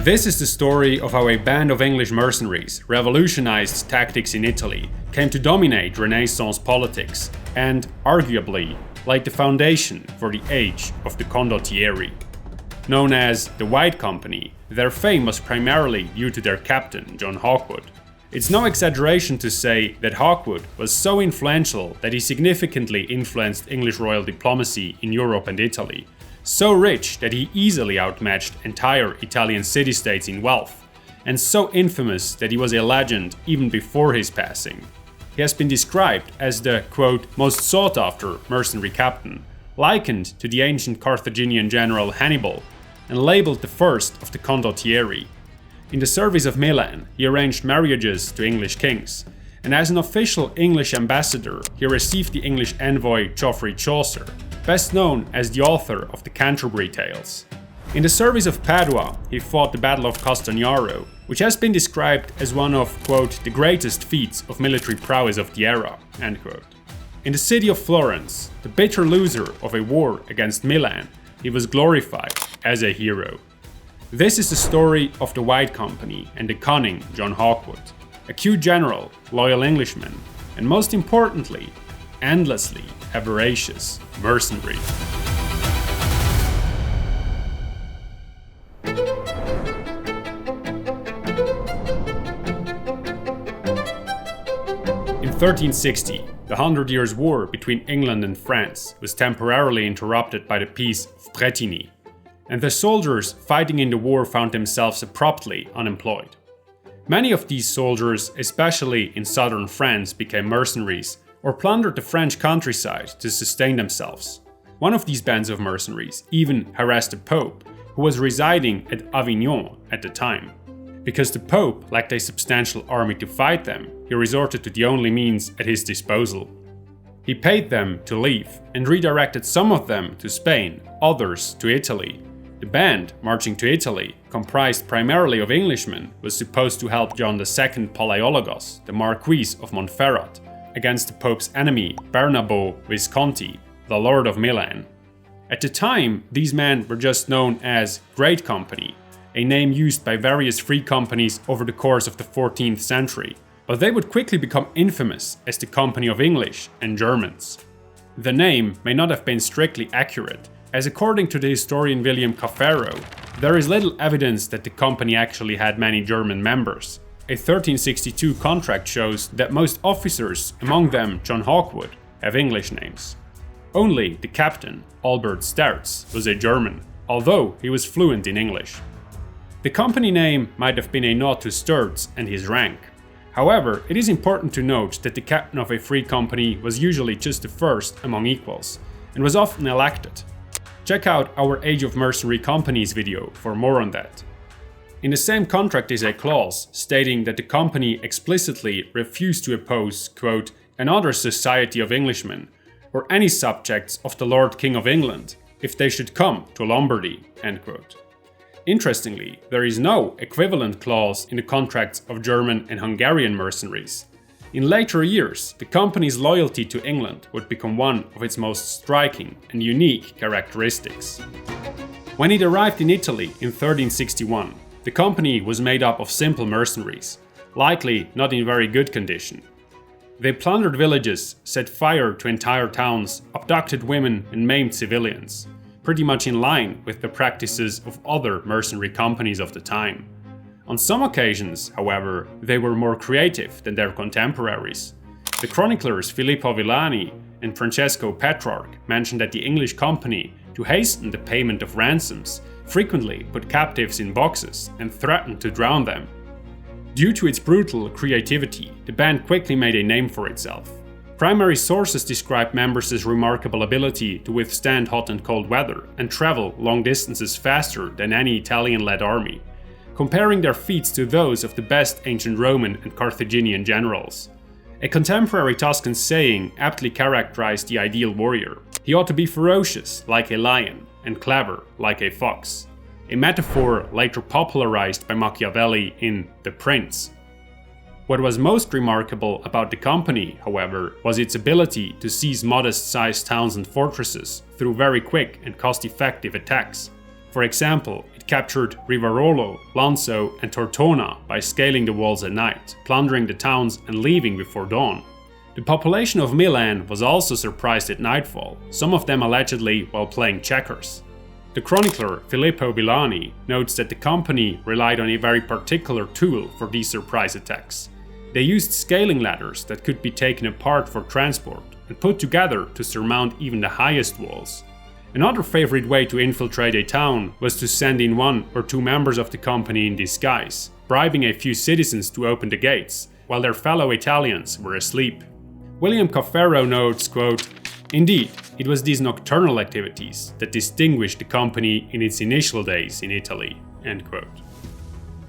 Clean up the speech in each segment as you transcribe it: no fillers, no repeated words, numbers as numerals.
This is the story of how a band of English mercenaries revolutionized tactics in Italy, came to dominate Renaissance politics, and, arguably, laid the foundation for the age of the condottieri. Known as the White Company, their fame was primarily due to their captain, John Hawkwood. It's no exaggeration to say that Hawkwood was so influential that he significantly influenced English royal diplomacy in Europe and Italy, so rich that he easily outmatched entire Italian city-states in wealth, and so infamous that he was a legend even before his passing. He has been described as the, quote, most sought-after mercenary captain, likened to the ancient Carthaginian general Hannibal, and labeled the first of the condottieri. In the service of Milan, he arranged marriages to English kings, and as an official English ambassador, he received the English envoy Geoffrey Chaucer, best known as the author of the Canterbury Tales. In the service of Padua, he fought the Battle of Castagnaro, which has been described as one of, quote, the greatest feats of military prowess of the era, end quote. In the city of Florence, the bitter loser of a war against Milan, he was glorified as a hero. This is the story of the White Company and the cunning John Hawkwood, acute general, loyal Englishman, and most importantly, endlessly avaricious mercenary. In 1360, the 100 Years' War between England and France was temporarily interrupted by the Peace of Bretigny, and the soldiers fighting in the war found themselves abruptly unemployed. Many of these soldiers, especially in southern France, became mercenaries or plundered the French countryside to sustain themselves. One of these bands of mercenaries even harassed the Pope, who was residing at Avignon at the time. Because the Pope lacked a substantial army to fight them, he resorted to the only means at his disposal. He paid them to leave and redirected some of them to Spain, others to Italy. The band, marching to Italy, comprised primarily of Englishmen, was supposed to help John II Palaiologos, the Marquis of Montferrat, against the Pope's enemy Bernabo Visconti, the Lord of Milan. At the time, these men were just known as Great Company, a name used by various free companies over the course of the 14th century, but they would quickly become infamous as the Company of English and Germans. The name may not have been strictly accurate, as according to the historian William Caferro, there is little evidence that the company actually had many German members. A 1362 contract shows that most officers, among them John Hawkwood, have English names. Only the captain, Albert Sterz, was a German, although he was fluent in English. The company name might have been a nod to Sterz and his rank. However, it is important to note that the captain of a free company was usually just the first among equals, and was often elected. Check out our Age of Mercenary Companies video for more on that. In the same contract is a clause stating that the company explicitly refused to oppose, quote, another society of Englishmen, or any subjects of the Lord King of England, if they should come to Lombardy, end quote. Interestingly, there is no equivalent clause in the contracts of German and Hungarian mercenaries. In later years, the company's loyalty to England would become one of its most striking and unique characteristics. When it arrived in Italy in 1361, the company was made up of simple mercenaries, likely not in very good condition. They plundered villages, set fire to entire towns, abducted women and maimed civilians, pretty much in line with the practices of other mercenary companies of the time. On some occasions, however, they were more creative than their contemporaries. The chroniclers Filippo Villani and Francesco Petrarch mentioned that the English company, to hasten the payment of ransoms, frequently put captives in boxes and threatened to drown them. Due to its brutal creativity, the band quickly made a name for itself. Primary sources describe members' remarkable ability to withstand hot and cold weather and travel long distances faster than any Italian-led army, comparing their feats to those of the best ancient Roman and Carthaginian generals. A contemporary Tuscan saying aptly characterized the ideal warrior: he ought to be ferocious like a lion and clever like a fox, a metaphor later popularized by Machiavelli in The Prince. What was most remarkable about the company, however, was its ability to seize modest-sized towns and fortresses through very quick and cost-effective attacks. For example, it captured Rivarolo, Lanzo, and Tortona by scaling the walls at night, plundering the towns and leaving before dawn. The population of Milan was also surprised at nightfall, some of them allegedly while playing checkers. The chronicler Filippo Villani notes that the company relied on a very particular tool for these surprise attacks. They used scaling ladders that could be taken apart for transport and put together to surmount even the highest walls. Another favorite way to infiltrate a town was to send in 1 or 2 members of the company in disguise, bribing a few citizens to open the gates, while their fellow Italians were asleep. William Caferro notes, quote, "Indeed, it was these nocturnal activities that distinguished the company in its initial days in Italy." End quote.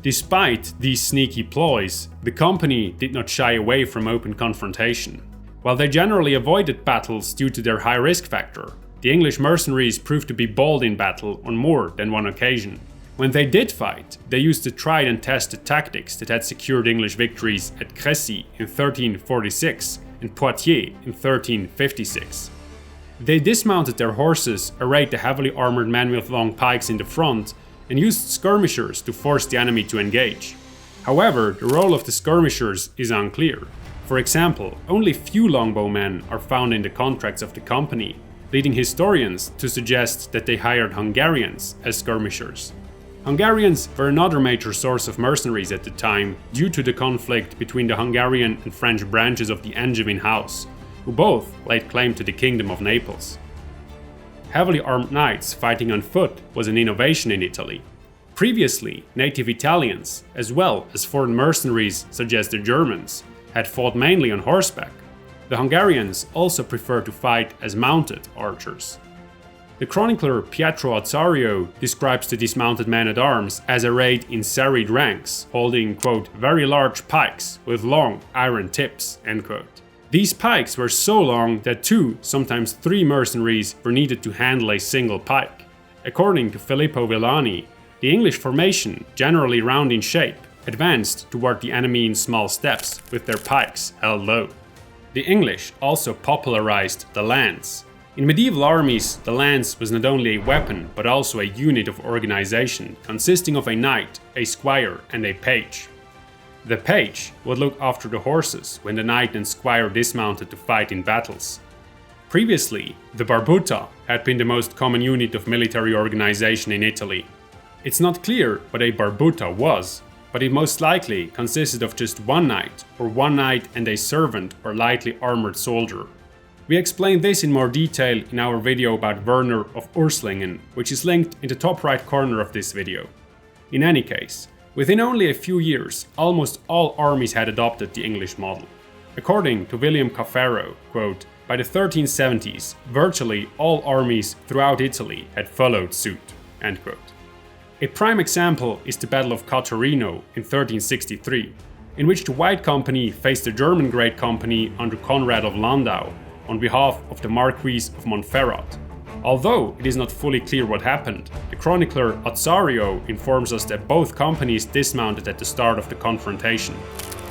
Despite these sneaky ploys, the company did not shy away from open confrontation. While they generally avoided battles due to their high risk factor, the English mercenaries proved to be bold in battle on more than one occasion. When they did fight, they used the tried and tested tactics that had secured English victories at Crécy in 1346 and Poitiers in 1356. They dismounted their horses, arrayed the heavily armored men with long pikes in the front, and used skirmishers to force the enemy to engage. However, the role of the skirmishers is unclear. For example, only few longbowmen are found in the contracts of the company, leading historians to suggest that they hired Hungarians as skirmishers. Hungarians were another major source of mercenaries at the time due to the conflict between the Hungarian and French branches of the Angevin house, who both laid claim to the Kingdom of Naples. Heavily armed knights fighting on foot was an innovation in Italy. Previously, native Italians, as well as foreign mercenaries such as the Germans, had fought mainly on horseback. The Hungarians also preferred to fight as mounted archers. The chronicler Pietro Azzario describes the dismounted men-at-arms as arrayed in serried ranks, holding, quote, "very large pikes with long iron tips," end quote. These pikes were so long that 2, sometimes 3 mercenaries were needed to handle a single pike. According to Filippo Villani, the English formation, generally round in shape, advanced toward the enemy in small steps with their pikes held low. The English also popularized the lance. In medieval armies, the lance was not only a weapon but also a unit of organization consisting of a knight, a squire, and a page. The page would look after the horses when the knight and squire dismounted to fight in battles. Previously, the barbuta had been the most common unit of military organization in Italy. It's not clear what a barbuta was, but it most likely consisted of just one knight, or one knight and a servant or lightly armored soldier. We explain this in more detail in our video about Werner of Urslingen, which is linked in the top right corner of this video. In any case, within only a few years, almost all armies had adopted the English model. According to William Caferro, quote, "By the 1370s, virtually all armies throughout Italy had followed suit," end quote. A prime example is the Battle of Caterino in 1363, in which the White Company faced the German Great Company under Conrad of Landau on behalf of the Marquis of Montferrat. Although it is not fully clear what happened, the chronicler Azzario informs us that both companies dismounted at the start of the confrontation.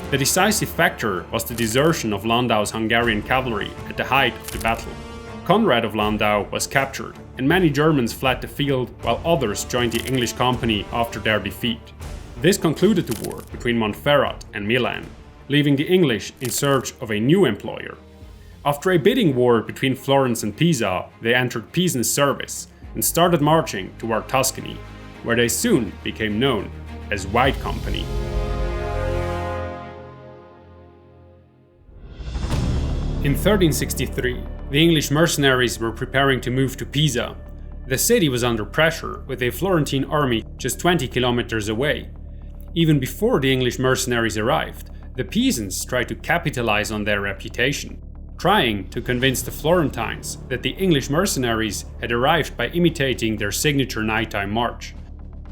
The decisive factor was the desertion of Landau's Hungarian cavalry at the height of the battle. Conrad of Landau was captured, and many Germans fled the field while others joined the English company after their defeat. This concluded the war between Montferrat and Milan, leaving the English in search of a new employer. After a bidding war between Florence and Pisa, they entered Pisan service and started marching toward Tuscany, where they soon became known as White Company. In 1363, the English mercenaries were preparing to move to Pisa. The city was under pressure, with a Florentine army just 20 kilometers away. Even before the English mercenaries arrived, the Pisans tried to capitalize on their reputation, trying to convince the Florentines that the English mercenaries had arrived by imitating their signature nighttime march.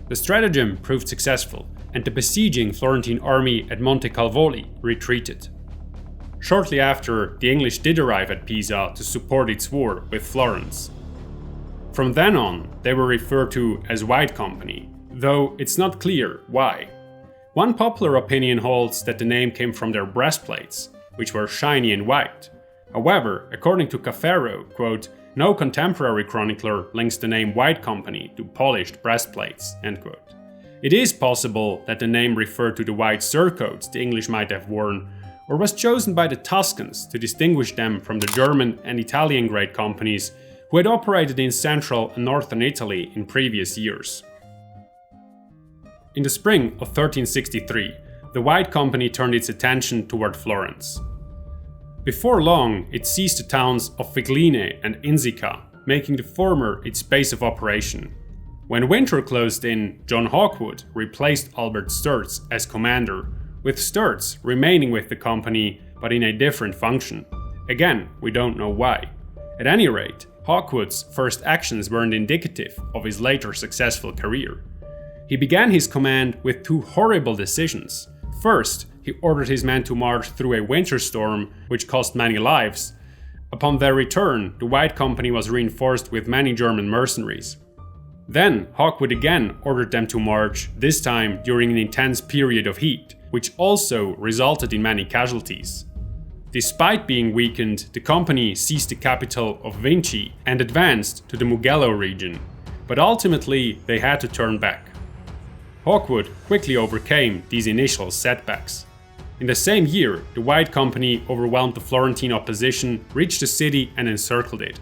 The stratagem proved successful, and the besieging Florentine army at Monte Calvoli retreated. Shortly after, the English did arrive at Pisa to support its war with Florence. From then on, they were referred to as White Company, though it's not clear why. One popular opinion holds that the name came from their breastplates, which were shiny and white. However, according to Caferro, quote, no contemporary chronicler links the name White Company to polished breastplates." End quote. It is possible that the name referred to the white surcoats the English might have worn, or was chosen by the Tuscans to distinguish them from the German and Italian great companies who had operated in central and northern Italy in previous years. In the spring of 1363, the White Company turned its attention toward Florence. Before long, it seized the towns of Figline and Inzica, making the former its base of operation. When winter closed in, John Hawkwood replaced Albert Sturz as commander, with Sturz remaining with the company but in a different function. Again, we don't know why. At any rate, Hawkwood's first actions weren't indicative of his later successful career. He began his command with two horrible decisions. First, he ordered his men to march through a winter storm, which cost many lives. Upon their return, the White Company was reinforced with many German mercenaries. Then, Hawkwood again ordered them to march, this time during an intense period of heat, which also resulted in many casualties. Despite being weakened, the company seized the capital of Vinci and advanced to the Mugello region, but ultimately they had to turn back. Hawkwood quickly overcame these initial setbacks. In the same year, the White Company overwhelmed the Florentine opposition, reached the city and encircled it.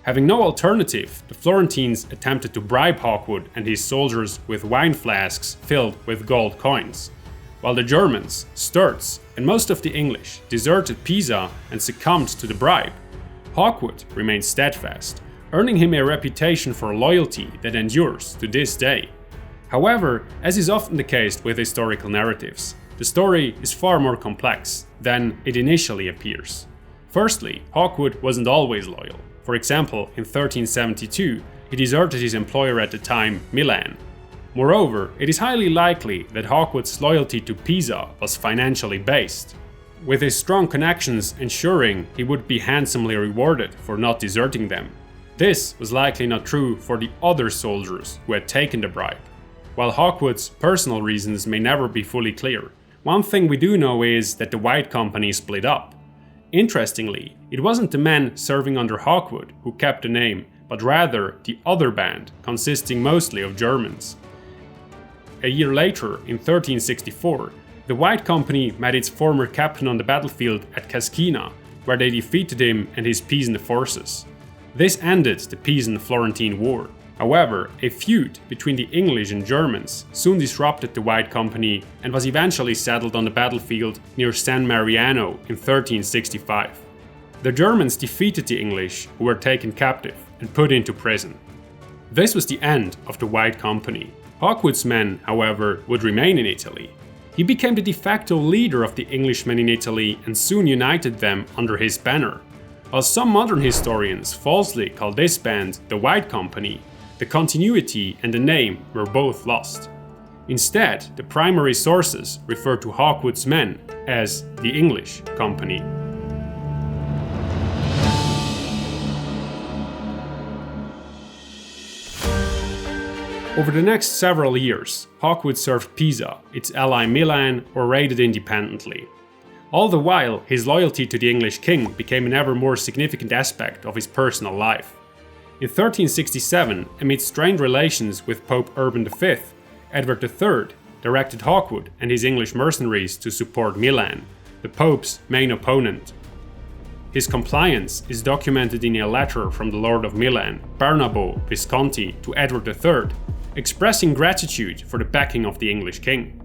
Having no alternative, the Florentines attempted to bribe Hawkwood and his soldiers with wine flasks filled with gold coins, while the Germans, Sturz, and most of the English deserted Pisa and succumbed to the bribe. Hawkwood remained steadfast, earning him a reputation for loyalty that endures to this day. However, as is often the case with historical narratives, the story is far more complex than it initially appears. Firstly, Hawkwood wasn't always loyal. For example, in 1372, he deserted his employer at the time, Milan. Moreover, it is highly likely that Hawkwood's loyalty to Pisa was financially based, with his strong connections ensuring he would be handsomely rewarded for not deserting them. This was likely not true for the other soldiers who had taken the bribe. While Hawkwood's personal reasons may never be fully clear, one thing we do know is that the White Company split up. Interestingly, it wasn't the men serving under Hawkwood who kept the name, but rather the other band, consisting mostly of Germans. A year later, in 1364, the White Company met its former captain on the battlefield at Cascina, where they defeated him and his Pisan forces. This ended the Pisan-Florentine War. However, a feud between the English and Germans soon disrupted the White Company and was eventually settled on the battlefield near San Mariano in 1365. The Germans defeated the English, who were taken captive and put into prison. This was the end of the White Company. Hawkwood's men, however, would remain in Italy. He became the de facto leader of the Englishmen in Italy and soon united them under his banner. While some modern historians falsely call this band the White Company, the continuity and the name were both lost. Instead, the primary sources refer to Hawkwood's men as the English Company. Over the next several years, Hawkwood served Pisa, its ally Milan, or raided independently. All the while, his loyalty to the English king became an ever more significant aspect of his personal life. In 1367, amid strained relations with Pope Urban V, Edward III directed Hawkwood and his English mercenaries to support Milan, the Pope's main opponent. His compliance is documented in a letter from the Lord of Milan, Bernabo Visconti, to Edward III, expressing gratitude for the backing of the English king.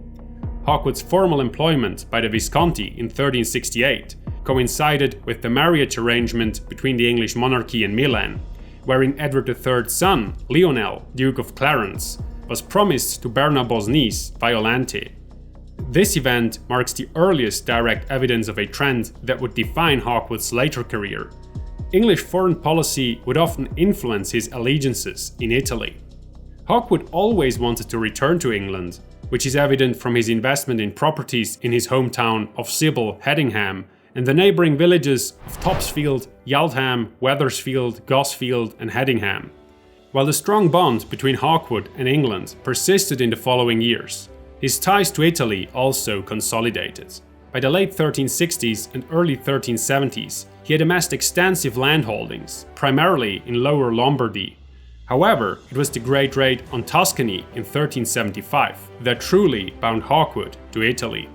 Hawkwood's formal employment by the Visconti in 1368 coincided with the marriage arrangement between the English monarchy and Milan, wherein Edward III's son, Lionel, Duke of Clarence, was promised to Bernabo's niece, Violante. This event marks the earliest direct evidence of a trend that would define Hawkwood's later career. English foreign policy would often influence his allegiances in Italy. Hawkwood always wanted to return to England, which is evident from his investment in properties in his hometown of Sybil, Hedingham, and the neighbouring villages of Topsfield, Yaldham, Wethersfield, Gosfield, and Hedingham. While the strong bond between Hawkwood and England persisted in the following years, his ties to Italy also consolidated. By the late 1360s and early 1370s, he had amassed extensive landholdings, primarily in Lower Lombardy. However, it was the Great Raid on Tuscany in 1375 that truly bound Hawkwood to Italy.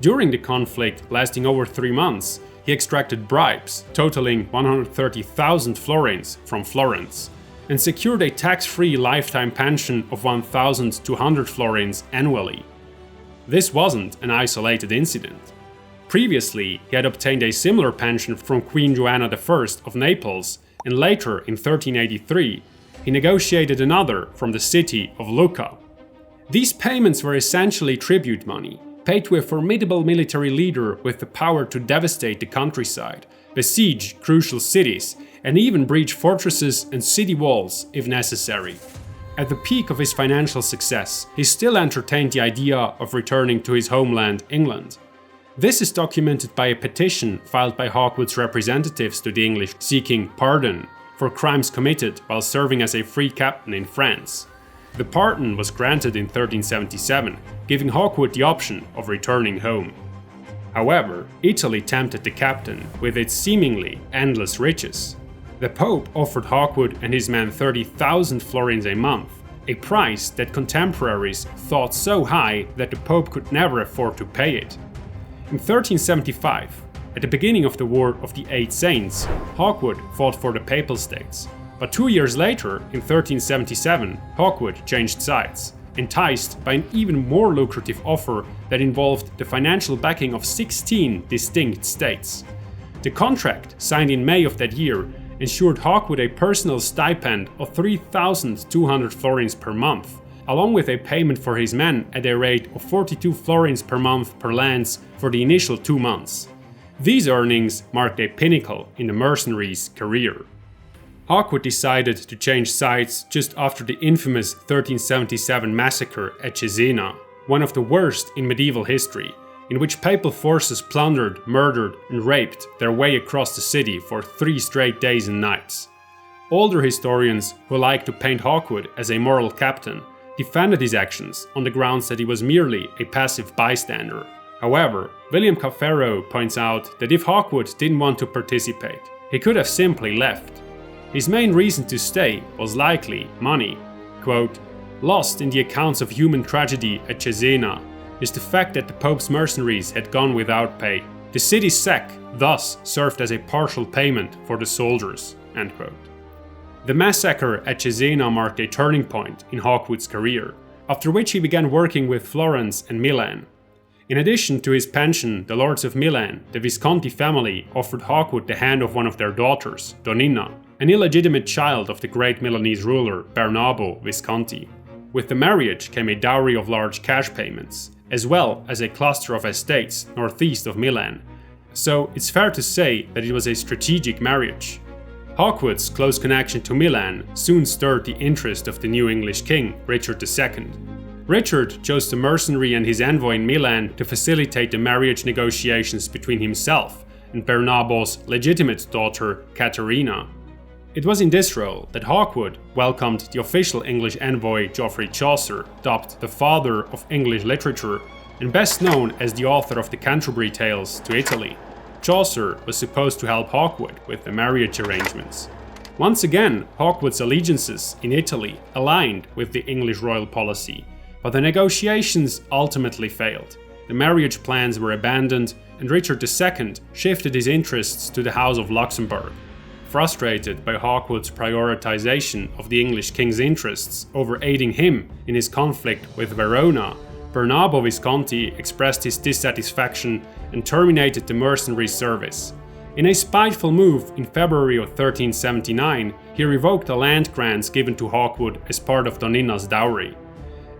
During the conflict, lasting over 3 months, he extracted bribes totaling 130,000 florins from Florence and secured a tax-free lifetime pension of 1,200 florins annually. This wasn't an isolated incident. Previously, he had obtained a similar pension from Queen Joanna I of Naples, and later, in 1383, he negotiated another from the city of Lucca. These payments were essentially tribute money, paid to a formidable military leader with the power to devastate the countryside, besiege crucial cities, and even breach fortresses and city walls if necessary. At the peak of his financial success, he still entertained the idea of returning to his homeland, England. This is documented by a petition filed by Hawkwood's representatives to the English seeking pardon for crimes committed while serving as a free captain in France. The pardon was granted in 1377, giving Hawkwood the option of returning home. However, Italy tempted the captain with its seemingly endless riches. The Pope offered Hawkwood and his men 30,000 florins a month, a price that contemporaries thought so high that the Pope could never afford to pay it. In 1375, at the beginning of the War of the Eight Saints, Hawkwood fought for the Papal States. But 2 years later, in 1377, Hawkwood changed sides, enticed by an even more lucrative offer that involved the financial backing of 16 distinct states. The contract, signed in May of that year, ensured Hawkwood a personal stipend of 3,200 florins per month, along with a payment for his men at a rate of 42 florins per month per lance for the initial 2 months. These earnings marked a pinnacle in the mercenaries' career. Hawkwood decided to change sides just after the infamous 1377 massacre at Cesena, one of the worst in medieval history, in which papal forces plundered, murdered, and raped their way across the city for 3 straight days and nights. Older historians, who like to paint Hawkwood as a moral captain, defended his actions on the grounds that he was merely a passive bystander. However, William Caferro points out that if Hawkwood didn't want to participate, he could have simply left. His main reason to stay was likely money. Quote, "Lost in the accounts of human tragedy at Cesena is the fact that the Pope's mercenaries had gone without pay. The city's sack thus served as a partial payment for the soldiers." End quote. The massacre at Cesena marked a turning point in Hawkwood's career, after which he began working with Florence and Milan. In addition to his pension, the lords of Milan, the Visconti family, offered Hawkwood the hand of one of their daughters, Donina, an illegitimate child of the great Milanese ruler Bernabo Visconti. With the marriage came a dowry of large cash payments, as well as a cluster of estates northeast of Milan, so it's fair to say that it was a strategic marriage. Hawkwood's close connection to Milan soon stirred the interest of the new English king, Richard II. Richard chose the mercenary and his envoy in Milan to facilitate the marriage negotiations between himself and Bernabo's legitimate daughter, Caterina. It was in this role that Hawkwood welcomed the official English envoy Geoffrey Chaucer, dubbed the father of English literature and best known as the author of the Canterbury Tales, to Italy. Chaucer was supposed to help Hawkwood with the marriage arrangements. Once again, Hawkwood's allegiances in Italy aligned with the English royal policy, but the negotiations ultimately failed. The marriage plans were abandoned, and Richard II shifted his interests to the House of Luxembourg. Frustrated by Hawkwood's prioritization of the English king's interests over aiding him in his conflict with Verona, Bernabo Visconti expressed his dissatisfaction and terminated the mercenary service. In a spiteful move in February of 1379, he revoked the land grants given to Hawkwood as part of Donina's dowry.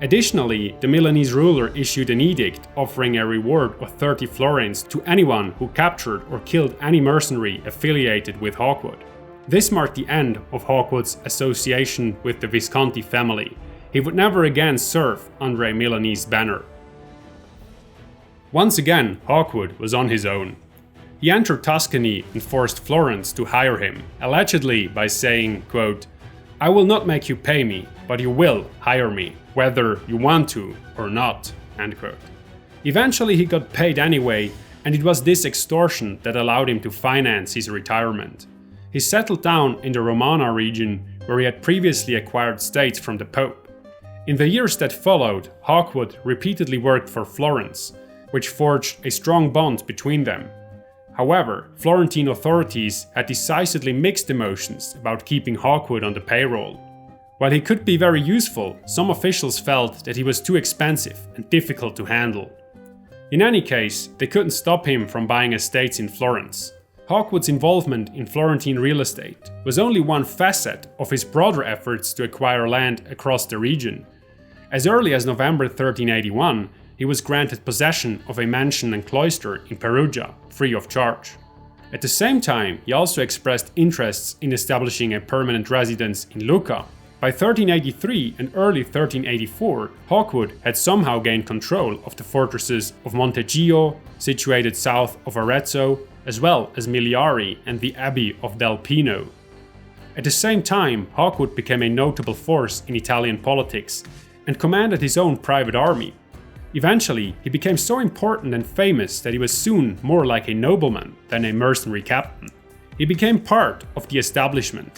Additionally, the Milanese ruler issued an edict offering a reward of 30 florins to anyone who captured or killed any mercenary affiliated with Hawkwood. This marked the end of Hawkwood's association with the Visconti family. He would never again serve under a Milanese banner. Once again, Hawkwood was on his own. He entered Tuscany and forced Florence to hire him, allegedly by saying, quote, "I will not make you pay me, but you will hire me, whether you want to or not." End quote. Eventually he got paid anyway, and it was this extortion that allowed him to finance his retirement. He settled down in the Romagna region, where he had previously acquired states from the Pope. In the years that followed, Hawkwood repeatedly worked for Florence, which forged a strong bond between them. However, Florentine authorities had decisively mixed emotions about keeping Hawkwood on the payroll. While he could be very useful, some officials felt that he was too expensive and difficult to handle. In any case, they couldn't stop him from buying estates in Florence. Hawkwood's involvement in Florentine real estate was only one facet of his broader efforts to acquire land across the region. As early as November 1381, he was granted possession of a mansion and cloister in Perugia, free of charge. At the same time, he also expressed interests in establishing a permanent residence in Lucca. By 1383 and early 1384, Hawkwood had somehow gained control of the fortresses of Monteggio, situated south of Arezzo, as well as Miliari and the Abbey of Del Pino. At the same time, Hawkwood became a notable force in Italian politics and commanded his own private army. Eventually, he became so important and famous that he was soon more like a nobleman than a mercenary captain. He became part of the establishment.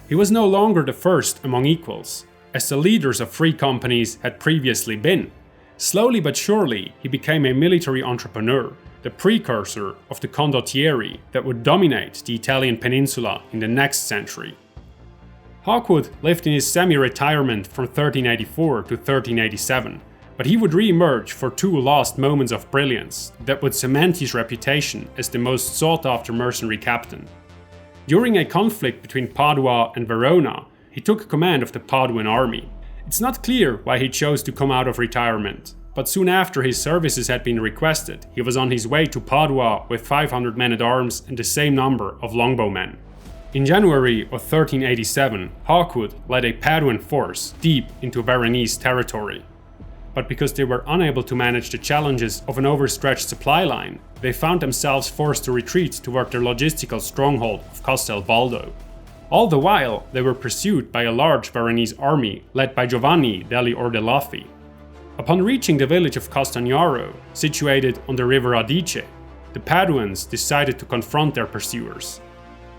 He was no longer the first among equals, as the leaders of free companies had previously been. Slowly but surely, he became a military entrepreneur, the precursor of the condottieri that would dominate the Italian peninsula in the next century. Hawkwood lived in his semi-retirement from 1384 to 1387, but he would re-emerge for two last moments of brilliance that would cement his reputation as the most sought-after mercenary captain. During a conflict between Padua and Verona, he took command of the Paduan army. It's not clear why he chose to come out of retirement, but soon after his services had been requested, he was on his way to Padua with 500 men-at-arms and the same number of longbowmen. In January of 1387, Hawkwood led a Paduan force deep into Veronese territory. But because they were unable to manage the challenges of an overstretched supply line, they found themselves forced to retreat toward their logistical stronghold of Castel Baldo. All the while, they were pursued by a large Veronese army led by Giovanni degli Ordelaffi. Upon reaching the village of Castagnaro, situated on the river Adige, the Paduans decided to confront their pursuers.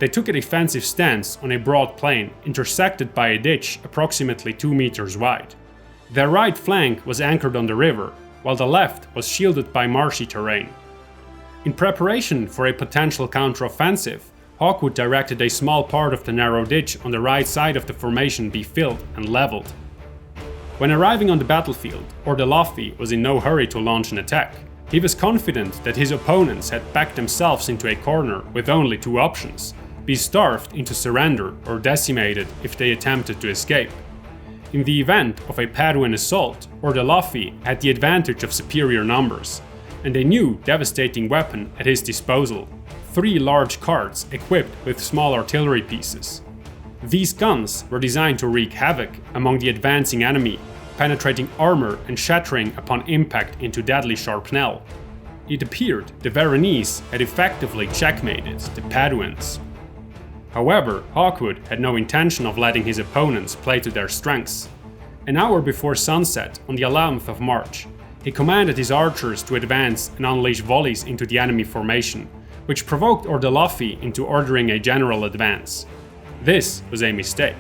They took a defensive stance on a broad plain intersected by a ditch approximately 2 meters wide. Their right flank was anchored on the river, while the left was shielded by marshy terrain. In preparation for a potential counteroffensive, Hawkwood directed a small part of the narrow ditch on the right side of the formation be filled and leveled. When arriving on the battlefield, Ordelaffi was in no hurry to launch an attack. He was confident that his opponents had backed themselves into a corner with only two options: be starved into surrender or decimated if they attempted to escape. In the event of a Paduan assault, Ordelaffi had the advantage of superior numbers, and a new devastating weapon at his disposal: 3 large carts equipped with small artillery pieces. These guns were designed to wreak havoc among the advancing enemy, penetrating armor and shattering upon impact into deadly shrapnel. It appeared the Veronese had effectively checkmated the Paduans. However, Hawkwood had no intention of letting his opponents play to their strengths. An hour before sunset on the 11th of March, he commanded his archers to advance and unleash volleys into the enemy formation, which provoked Ordelaffi into ordering a general advance. This was a mistake.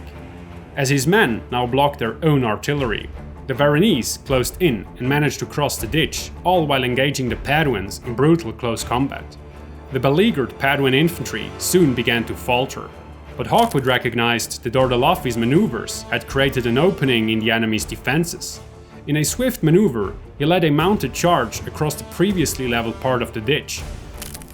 As his men now blocked their own artillery, the Veronese closed in and managed to cross the ditch, all while engaging the Paduans in brutal close combat. The beleaguered Paduan infantry soon began to falter, but Hawkwood recognized that Ordelaffi's maneuvers had created an opening in the enemy's defenses. In a swift maneuver, he led a mounted charge across the previously leveled part of the ditch.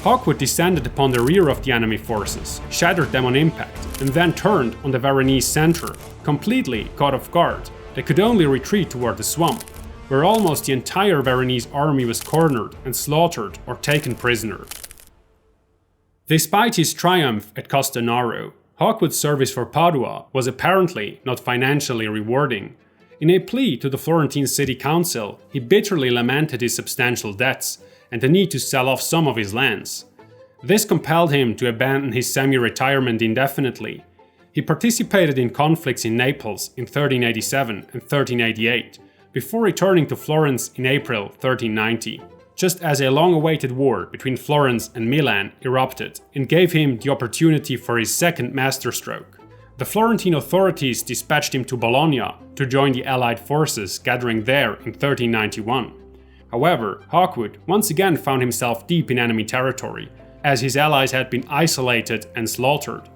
Hawkwood descended upon the rear of the enemy forces, shattered them on impact, and then turned on the Veronese center, completely caught off guard. They could only retreat toward the swamp, where almost the entire Veronese army was cornered and slaughtered or taken prisoner. Despite his triumph at Castagnaro, Hawkwood's service for Padua was apparently not financially rewarding. In a plea to the Florentine city council, he bitterly lamented his substantial debts and the need to sell off some of his lands. This compelled him to abandon his semi-retirement indefinitely. He participated in conflicts in Naples in 1387 and 1388, before returning to Florence in April 1390. just as a long-awaited war between Florence and Milan erupted and gave him the opportunity for his second masterstroke. The Florentine authorities dispatched him to Bologna to join the Allied forces gathering there in 1391. However, Hawkwood once again found himself deep in enemy territory, as his allies had been isolated and slaughtered.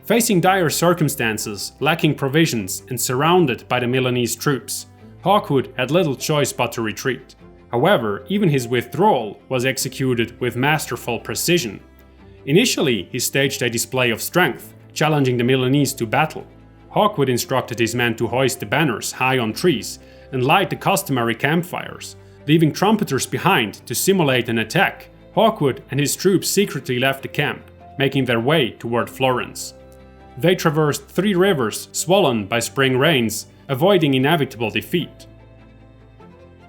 Facing dire circumstances, lacking provisions, and surrounded by the Milanese troops, Hawkwood had little choice but to retreat. However, even his withdrawal was executed with masterful precision. Initially, he staged a display of strength, challenging the Milanese to battle. Hawkwood instructed his men to hoist the banners high on trees and light the customary campfires. Leaving trumpeters behind to simulate an attack, Hawkwood and his troops secretly left the camp, making their way toward Florence. They traversed 3 rivers swollen by spring rains, avoiding inevitable defeat.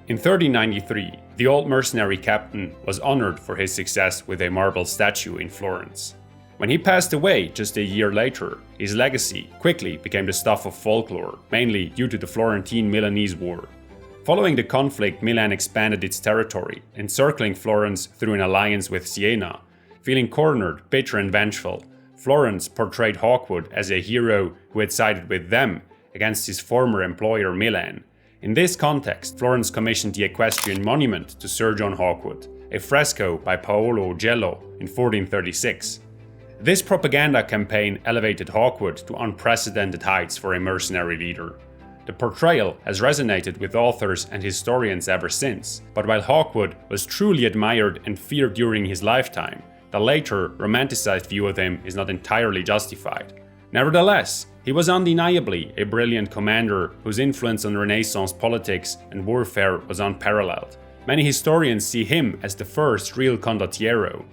In 1393, the old mercenary captain was honored for his success with a marble statue in Florence. When he passed away just a year later, his legacy quickly became the stuff of folklore, mainly due to the Florentine-Milanese War. Following the conflict, Milan expanded its territory, encircling Florence through an alliance with Siena. Feeling cornered, bitter and vengeful, Florence portrayed Hawkwood as a hero who had sided with them against his former employer Milan. In this context, Florence commissioned the equestrian monument to Sir John Hawkwood, a fresco by Paolo Ugello in 1436. This propaganda campaign elevated Hawkwood to unprecedented heights for a mercenary leader. The portrayal has resonated with authors and historians ever since, but while Hawkwood was truly admired and feared during his lifetime, the later, romanticized view of him is not entirely justified. Nevertheless, he was undeniably a brilliant commander whose influence on Renaissance politics and warfare was unparalleled. Many historians see him as the first real condottiero.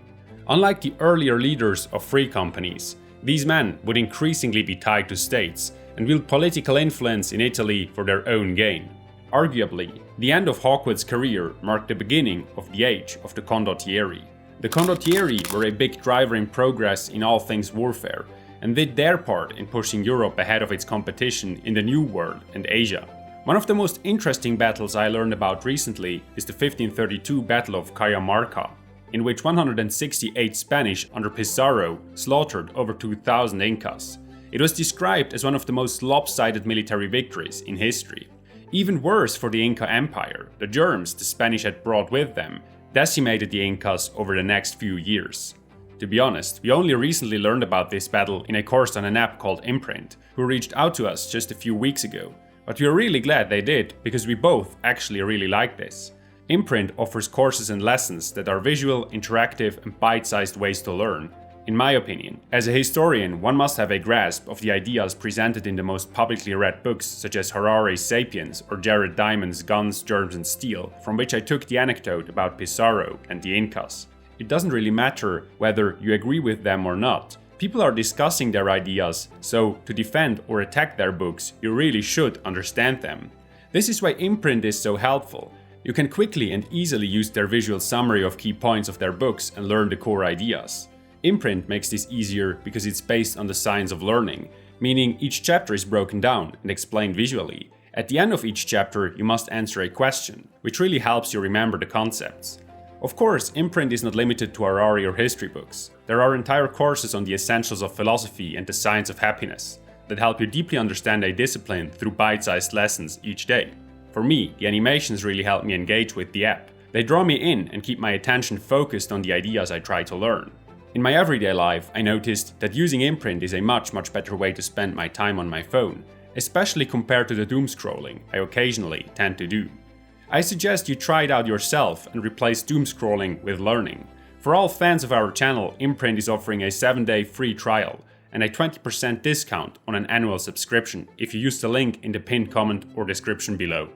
Unlike the earlier leaders of free companies, these men would increasingly be tied to states and wield political influence in Italy for their own gain. Arguably, the end of Hawkwood's career marked the beginning of the age of the condottieri. The condottieri were a big driver in progress in all things warfare, and did their part in pushing Europe ahead of its competition in the New World and Asia. One of the most interesting battles I learned about recently is the 1532 Battle of Cajamarca, in which 168 Spanish under Pizarro slaughtered over 2,000 Incas. It was described as one of the most lopsided military victories in history. Even worse for the Inca Empire, the germs the Spanish had brought with them decimated the Incas over the next few years. To be honest, we only recently learned about this battle in a course on an app called Imprint, who reached out to us just a few weeks ago. But we are really glad they did, because we both actually really like this. Imprint offers courses and lessons that are visual, interactive, and bite-sized ways to learn. In my opinion, as a historian, one must have a grasp of the ideas presented in the most publicly read books such as Harari's Sapiens or Jared Diamond's Guns, Germs and Steel, from which I took the anecdote about Pizarro and the Incas. It doesn't really matter whether you agree with them or not. People are discussing their ideas, so to defend or attack their books, you really should understand them. This is why Imprint is so helpful. You can quickly and easily use their visual summary of key points of their books and learn the core ideas. Imprint makes this easier because it's based on the science of learning, meaning each chapter is broken down and explained visually. At the end of each chapter, you must answer a question, which really helps you remember the concepts. Of course, Imprint is not limited to Harari or history books. There are entire courses on the essentials of philosophy and the science of happiness that help you deeply understand a discipline through bite-sized lessons each day. For me, the animations really help me engage with the app. They draw me in and keep my attention focused on the ideas I try to learn. In my everyday life, I noticed that using Imprint is a much better way to spend my time on my phone, especially compared to the doom scrolling I occasionally tend to do. I suggest you try it out yourself and replace doom scrolling with learning. For all fans of our channel, Imprint is offering a 7-day free trial and a 20% discount on an annual subscription if you use the link in the pinned comment or description below.